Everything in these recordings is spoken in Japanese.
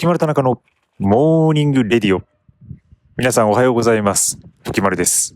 時丸田中のモーニングレディオ。皆さんおはようございます。時丸です。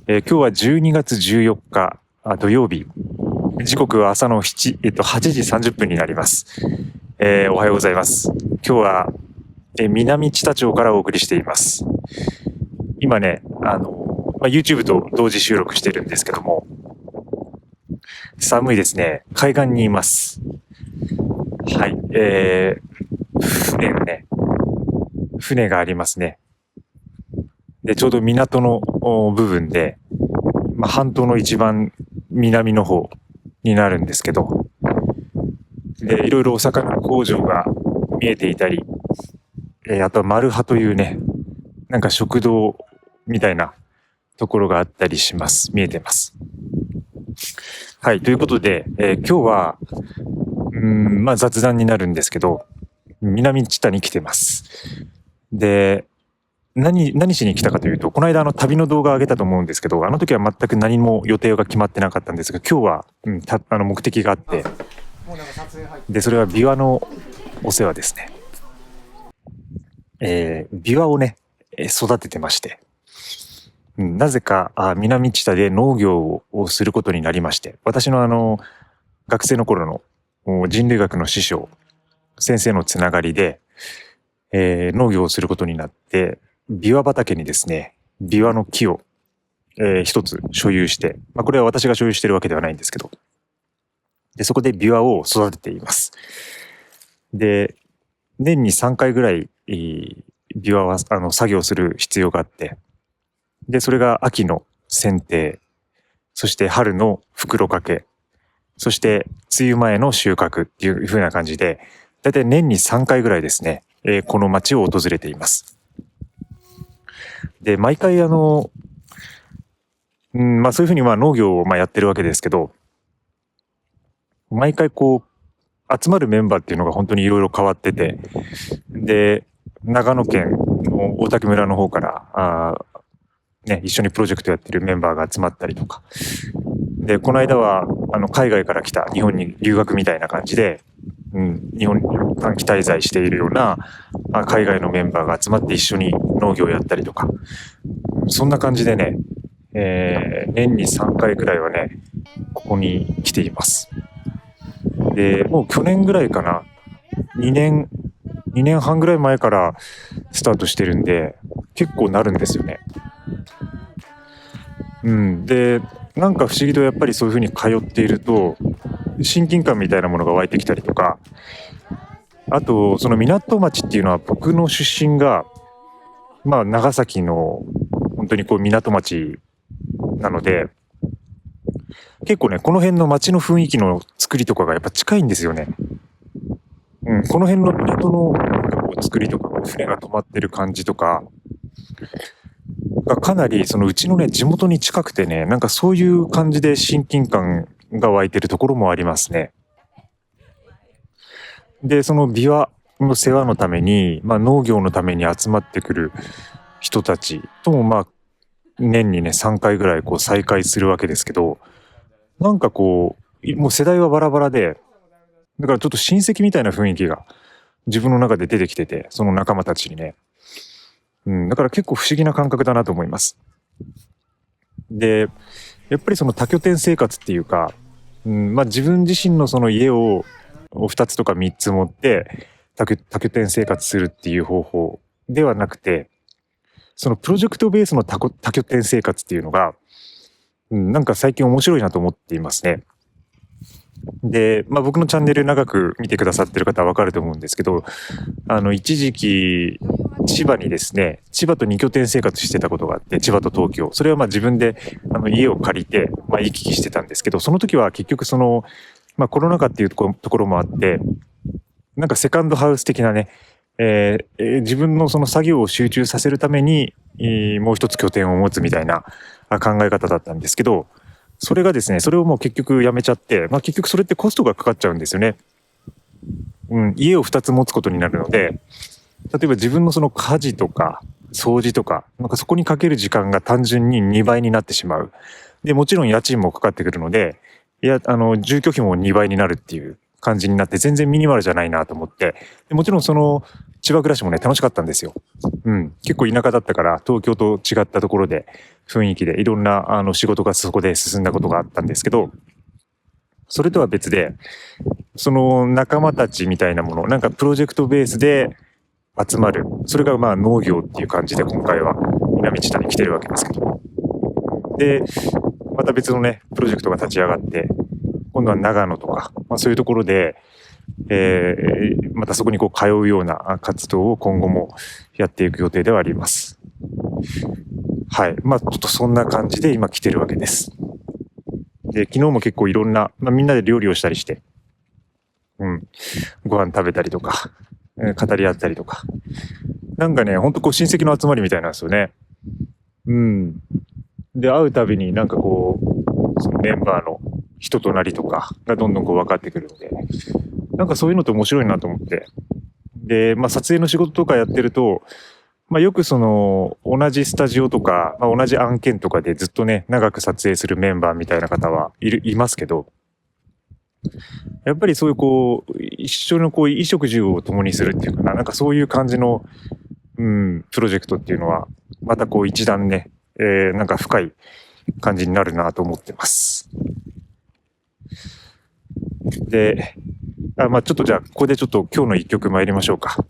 今日は12月14日土曜日。時刻は朝の8時30分になります。おはようございます。今日は、南知多町からお送りしています。今ね、YouTube と同時収録してるんですけども、寒いですね。海岸にいます。はい、船がありますね。で、ちょうど港の部分で、半島の一番南の方になるんですけど、で、いろいろお魚工場が見えていたり、あとはマルハというね、なんか食堂みたいなところがあったりします。見えてます。はい、ということで、今日は雑談になるんですけど、南知多に来てます。で、何しに来たかというと、この間旅の動画上げたと思うんですけど、あの時は全く何も予定が決まってなかったんですが、今日は、目的があって、で、それはビワのお世話ですね。ビワをね、育ててまして、なぜか南知多で農業をすることになりまして、私の学生の頃の人類学の師匠、先生のつながりで、農業をすることになって、ビワ畑にですね、ビワの木を、一つ所有して、これは私が所有しているわけではないんですけど、で、そこでビワを育てています。で、年に3回ぐらい、ビワは作業する必要があって、で、それが秋の剪定、そして春の袋掛け、そして梅雨前の収穫っていう風な感じで、だいたい年に3回ぐらいですね、この町を訪れています。で、毎回そういうふうに農業をやってるわけですけど、毎回集まるメンバーっていうのが本当にいろいろ変わってて、で、長野県の大滝村の方から一緒にプロジェクトやってるメンバーが集まったりとか、で、この間は海外から来た日本に留学みたいな感じで、日本に短期滞在しているような海外のメンバーが集まって一緒に農業をやったりとか、そんな感じでね、年に3回くらいはね、ここに来ています。で、もう去年ぐらいかな、2年半ぐらい前からスタートしてるんで、結構なるんですよね。で、なんか不思議とやっぱりそういう風に通っていると、親近感みたいなものが湧いてきたりとか、あとその港町っていうのは僕の出身が長崎の本当に港町なので、結構ねこの辺の町の雰囲気の作りとかがやっぱ近いんですよね。この辺の港の作りとか、船が止まってる感じとかがかなりうちのね地元に近くてね、なんかそういう感じで親近感が湧いてるところもありますね。で、そのビワの世話のために、農業のために集まってくる人たちとも年にね3回ぐらい再会するわけですけど、なんかもう世代はバラバラで、だからちょっと親戚みたいな雰囲気が自分の中で出てきてて、その仲間たちにね、だから結構不思議な感覚だなと思います。で、やっぱりその多拠点生活っていうか、自分自身のその家を2つとか3つ持って多拠点生活するっていう方法ではなくて、そのプロジェクトベースの多拠点生活っていうのが、なんか最近面白いなと思っていますね。で、僕のチャンネル長く見てくださってる方はわかると思うんですけど、一時期千葉にですね、千葉と2拠点生活してたことがあって、千葉と東京、それは自分で家を借りて行き来してたんですけど、その時は結局コロナ禍っていうところもあって、なんかセカンドハウス的なね、自分のその作業を集中させるために、もう一つ拠点を持つみたいな考え方だったんですけど、それがですね、それをもう結局やめちゃって、結局それってコストがかかっちゃうんですよね。家を2つ持つことになるので、例えば自分のその家事とか掃除とか、なんかそこにかける時間が単純に2倍になってしまう。で、もちろん家賃もかかってくるので、住居費も2倍になるっていう感じになって、全然ミニマルじゃないなと思って、でもちろんその千葉暮らしもね、楽しかったんですよ。結構田舎だったから、東京と違ったところで、雰囲気でいろんな仕事がそこで進んだことがあったんですけど、それとは別で、その仲間たちみたいなもの、なんかプロジェクトベースで集まる。それがまあ農業っていう感じで今回は南知多に来てるわけですけど。で、また別のね、プロジェクトが立ち上がって、今度は長野とか、そういうところで、またそこにこう通うような活動を今後もやっていく予定ではあります。はい。ちょっとそんな感じで今来てるわけです。で、昨日も結構いろんな、みんなで料理をしたりして、ご飯食べたりとか、語り合ったりとか。なんかね、ほんとこう親戚の集まりみたいなんですよね。で、会うたびになんかこう、そのメンバーの人となりとかがどんどんこう分かってくるので、なんかそういうのって面白いなと思って。で、撮影の仕事とかやってると、よくその、同じスタジオとか、同じ案件とかでずっとね、長く撮影するメンバーみたいな方いますけど、やっぱりそういうこう、一緒のこう、衣食住を共にするっていうかな、なんかそういう感じの、プロジェクトっていうのは、またこう一段ね、なんか深い感じになるなと思ってます。で、ちょっとじゃあ、ここでちょっと今日の一曲参りましょうか。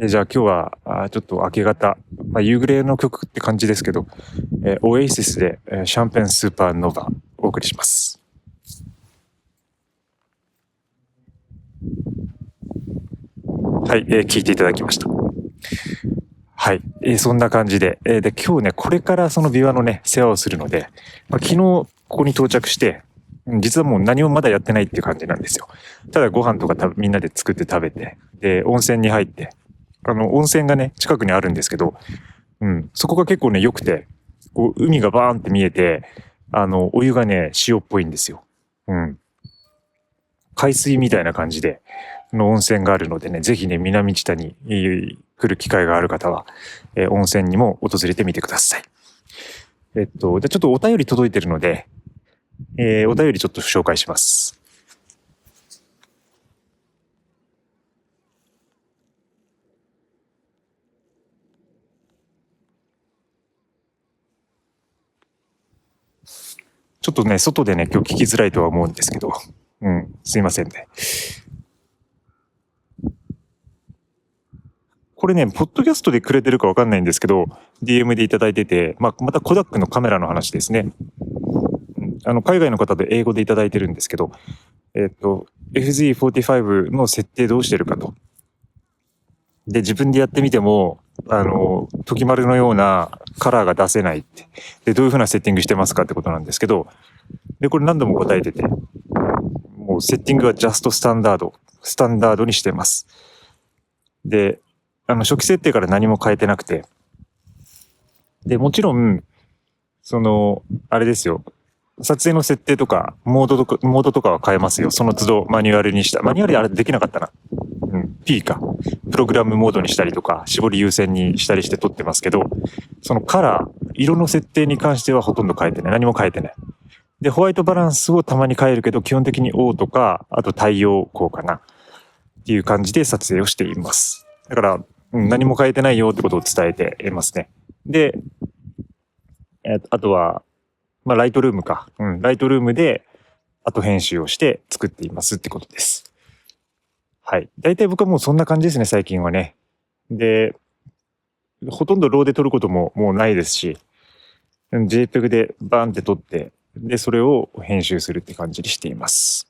じゃあ今日は、ちょっと明け方、夕暮れの曲って感じですけど、オエイシスで、シャンペンスーパーノーバお送りします。はい、聞いていただきました。はい、そんな感じで、で、今日ね、これからその琵琶のね、世話をするので、昨日ここに到着して、実はもう何もまだやってないっていう感じなんですよ。ただご飯とかみんなで作って食べて、で、温泉に入って、温泉がね、近くにあるんですけど、そこが結構ね、良くて、こう、海がバーンって見えて、お湯がね、塩っぽいんですよ。海水みたいな感じで、の温泉があるのでね、ぜひね、南知多に来る機会がある方は、温泉にも訪れてみてください。じゃあちょっとお便り届いてるので、お便りちょっと紹介します。ちょっとね、外でね、今日聞きづらいとは思うんですけど、すいませんね。これね、ポッドキャストでくれてるかわかんないんですけど、DM でいただいてて、またコダックのカメラの話ですね。海外の方で英語でいただいてるんですけど、FZ45 の設定どうしてるかと。で、自分でやってみても、時丸のようなカラーが出せないって。で、どういう風なセッティングしてますかってことなんですけど、で、これ何度も答えてて、もうセッティングはジャストスタンダードにしてます。で、初期設定から何も変えてなくて。で、もちろん、あれですよ。撮影の設定とか、モードとかは変えますよ。その都度マニュアルにした。マニュアルであれできなかったな。P か。プログラムモードにしたりとか、絞り優先にしたりして撮ってますけど、そのカラー、色の設定に関してはほとんど変えてない。何も変えてない。で、ホワイトバランスをたまに変えるけど、基本的に O とか、あと太陽光かな。っていう感じで撮影をしています。だから、何も変えてないよってことを伝えていますね。で、あとは、ライトルームか。ライトルームで後編集をして作っていますってことです。はい。大体僕はもうそんな感じですね、最近はね。で、ほとんどローで撮ることももうないですし、JPEG でバーンって撮って、で、それを編集するって感じにしています。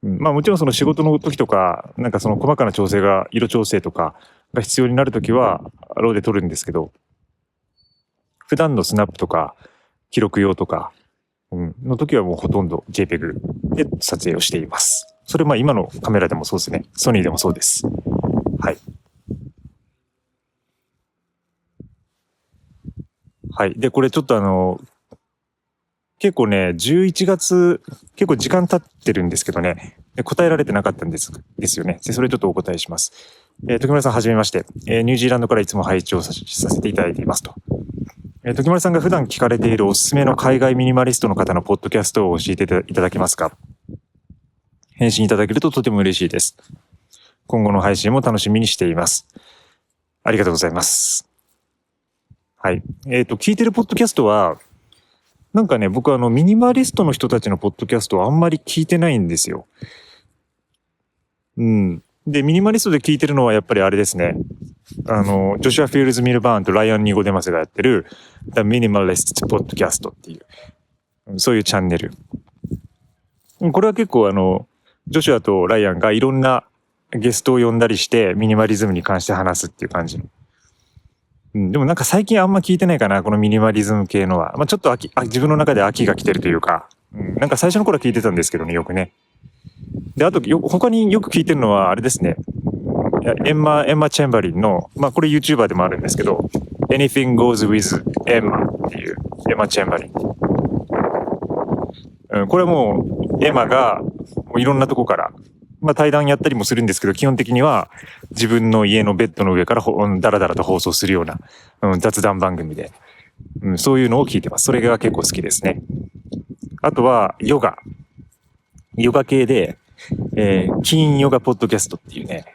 もちろんその仕事の時とか、なんかその細かな調整が、色調整とかが必要になる時は、ローで撮るんですけど、普段のスナップとか、記録用とか、の時はもうほとんど JPEG で撮影をしています。それ今のカメラでもそうですね。ソニーでもそうです。はい。はい。で、これちょっと結構ね、11月、結構時間経ってるんですけどね、答えられてなかったんですよね。それちょっとお答えします。時村さんはじめまして、ニュージーランドからいつも拝聴させていただいていますと。時村さんが普段聞かれているおすすめの海外ミニマリストの方のポッドキャストを教えていただけますか？返信いただけるととても嬉しいです。今後の配信も楽しみにしています。ありがとうございます。はい。聞いてるポッドキャストは、なんかね、僕ミニマリストの人たちのポッドキャストはあんまり聞いてないんですよ。うん。で、ミニマリストで聞いてるのはやっぱりあれですね。ジョシュア・フィールズ・ミルバーンとライアン・ニゴデマスがやってる The Minimalist Podcast っていう、そういうチャンネル。これは結構ジョシュアとライアンがいろんなゲストを呼んだりしてミニマリズムに関して話すっていう感じの。でもなんか最近あんま聞いてないかな、このミニマリズム系のは。まあちょっと自分の中で飽きが来てるというか、なんか最初の頃は聞いてたんですけどね、よくね。で、あと他によく聞いてるのはあれですね。エンマ・チェンバリンの、まあこれ YouTuber でもあるんですけど、Anything Goes with Emma っていう、エマ・チェンバリン。これはもう、エマがもういろんなとこから、まあ対談やったりもするんですけど、基本的には自分の家のベッドの上からダラダラと放送するような、雑談番組で、そういうのを聞いてます。それが結構好きですね。あとは、ヨガ系で、キーンヨガポッドキャストっていうね、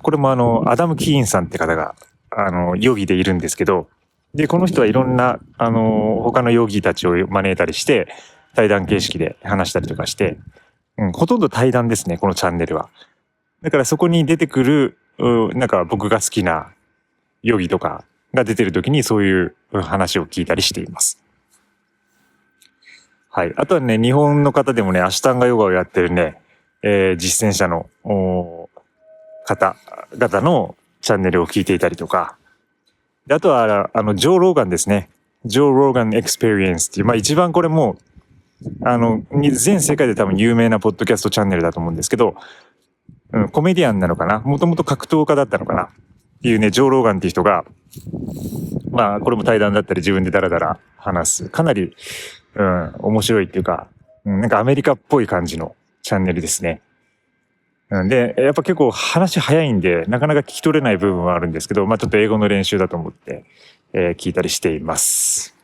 これもアダム・キーンさんって方が、ヨギでいるんですけど、で、この人はいろんな、他のヨギたちを招いたりして、対談形式で話したりとかして、ほとんど対談ですね、このチャンネルは。だからそこに出てくる、なんか僕が好きなヨギとかが出てる時にそういう話を聞いたりしています。はい。あとはね、日本の方でもね、アシュタンガヨガをやってるね、実践者の方々のチャンネルを聞いていたりとか、であとは、ジョー・ローガンですね。ジョー・ローガン・エクスペリエンスっていう、まあ一番これも、全世界で多分有名なポッドキャストチャンネルだと思うんですけど、コメディアンなのかな、もともと格闘家だったのかなっていうね、ジョー・ローガンっていう人が、まあこれも対談だったり自分でダラダラ話す。かなり、面白いっていうか、なんかアメリカっぽい感じのチャンネルですね。で、やっぱ結構話早いんで、なかなか聞き取れない部分はあるんですけど、まあちょっと英語の練習だと思って、聞いたりしています。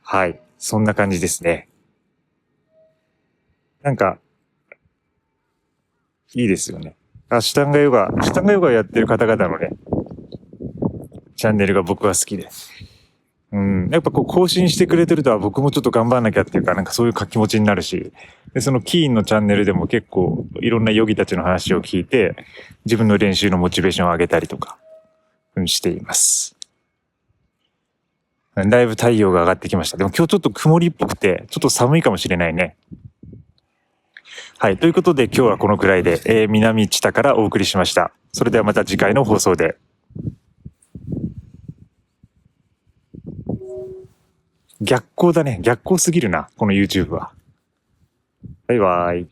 はい。そんな感じですね。なんか、いいですよね。アシュタンガヨガやってる方々のね、チャンネルが僕は好きで。やっぱこう更新してくれてるとは僕もちょっと頑張らなきゃっていうか、なんかそういう気持ちになるし、で、そのキーンのチャンネルでも結構いろんなヨギたちの話を聞いて、自分の練習のモチベーションを上げたりとか、しています。だいぶ太陽が上がってきました。でも今日ちょっと曇りっぽくて、ちょっと寒いかもしれないね。はい。ということで今日はこのくらいで、南知多からお送りしました。それではまた次回の放送で。逆光だね。逆光すぎるな。この YouTube は。バイバイ。